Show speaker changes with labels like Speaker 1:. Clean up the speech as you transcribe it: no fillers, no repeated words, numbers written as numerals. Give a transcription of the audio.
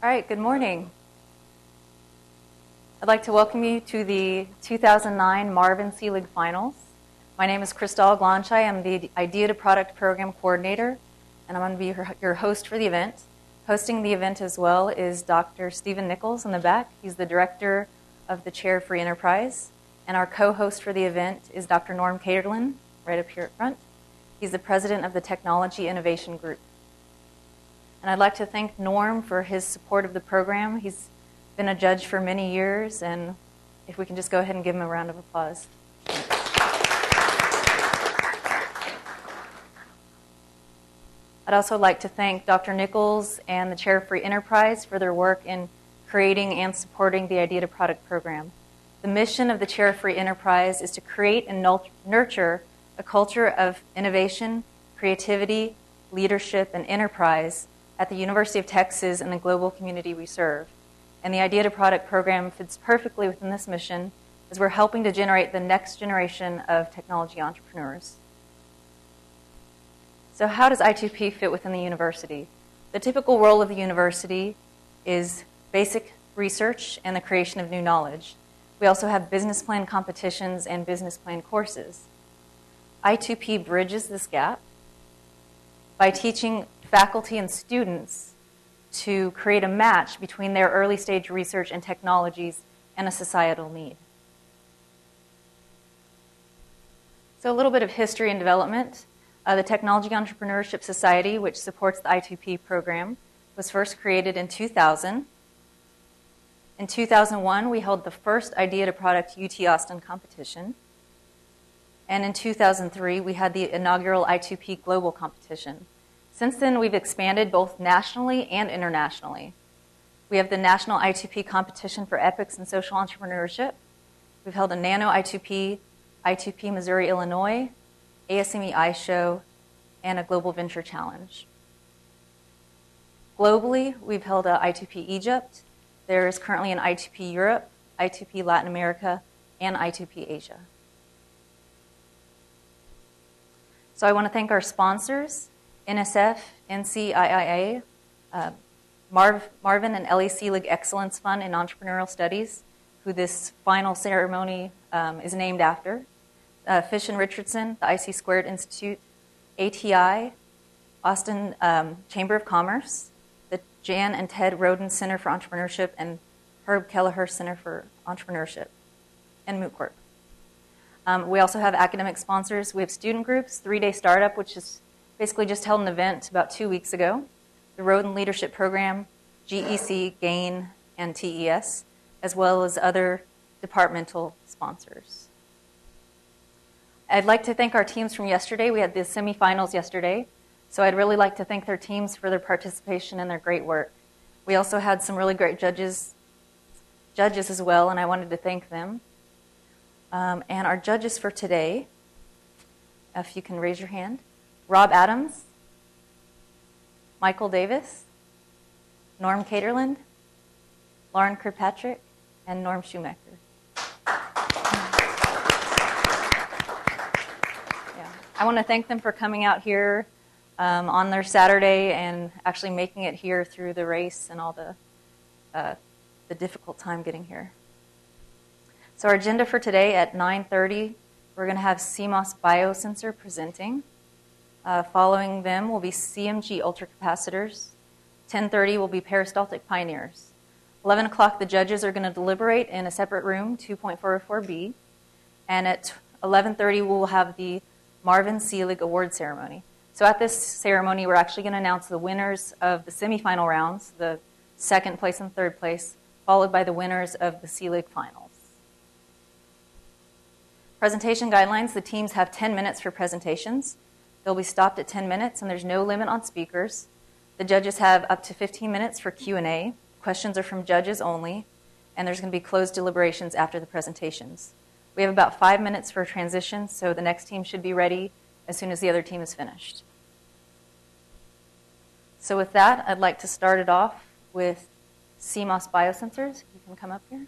Speaker 1: All right, good morning. I'd like to welcome you to the 2009 Marvin Seelig Finals. My name is Crystal Glanchai. I'm the Idea to Product Program Coordinator, and I'm going to be your host for the event. Hosting the event as well is Dr. Stephen Nichols in the back. He's the Director of the Chair for Enterprise. And our co-host for the event is Dr. Norm Caterlin, right up here at front. He's the President of the Technology Innovation Group. And I'd like to thank Norm for his support of the program. He's been a judge for many years, and if we can just go ahead and give him a round of applause. I'd also like to thank Dr. Nichols and the Chair for Enterprise for their work in creating and supporting the Idea to Product program. The mission of the Chair for Enterprise is to create and nurture a culture of innovation, creativity, leadership, and enterprise at the University of Texas and the global community we serve. And the Idea to Product program fits perfectly within this mission as we're helping to generate the next generation of technology entrepreneurs. So how does I2P fit within the university? The typical role of the university is basic research and the creation of new knowledge. We also have business plan competitions and business plan courses. I2P bridges this gap by teaching faculty and students to create a match between their early stage research and technologies and a societal need. So a little bit of history and development. The Technology Entrepreneurship Society, which supports the I2P program, was first created in 2000. In 2001, we held the first Idea to Product UT Austin competition. And in 2003, we had the inaugural I2P Global competition. Since then, we've expanded both nationally and internationally. We have the National I2P Competition for Ethics and Social Entrepreneurship. We've held a Nano I2P, I2P Missouri, Illinois, ASME iShow, and a Global Venture Challenge. Globally, we've held a I2P Egypt. There is currently an I2P Europe, I2P Latin America, and I2P Asia. So I want to thank our sponsors, NSF, NCIIA, Marvin and Ellie Seelig Excellence Fund in Entrepreneurial Studies, who this final ceremony is named after, Fish and Richardson, the IC Squared Institute, ATI, Austin Chamber of Commerce, the Jan and Ted Roden Center for Entrepreneurship, and Herb Kelleher Center for Entrepreneurship, and Moot Court. We also have academic sponsors. We have student groups, 3-Day Startup, which is basically just held an event about 2 weeks ago, the Roden Leadership Program, GEC, GAIN, and TES, as well as other departmental sponsors. I'd like to thank our teams from yesterday. We had the semifinals yesterday, so I'd really like to thank their teams for their participation and their great work. We also had some really great judges as well, and I wanted to thank them. And our judges for today, if you can raise your hand, Rob Adams, Michael Davis, Norm Caterland, Lauren Kirkpatrick, and Norm Schumacher. I want to thank them for coming out here on their Saturday and actually making it here through the race and all the difficult time getting here. So our agenda for today at 9:30, we're going to have CMOS Biosensor presenting. Following them will be CMG ultracapacitors. 10:30 will be peristaltic pioneers. 11 o'clock, the judges are going to deliberate in a separate room, 2.404B. And at 11:30, we'll have the Marvin Seelig Award Ceremony. So at this ceremony, we're actually going to announce the winners of the semifinal rounds, the second place and third place, followed by the winners of the Seelig Finals. Presentation guidelines, the teams have 10 minutes for presentations. They'll be stopped at 10 minutes, and there's no limit on speakers. The judges have up to 15 minutes for Q&A. Questions are from judges only, and there's going to be closed deliberations after the presentations. We have about 5 minutes for transition, so the next team should be ready as soon as the other team is finished. So with that, I'd like to start it off with CMOS Biosensors. You can come up here.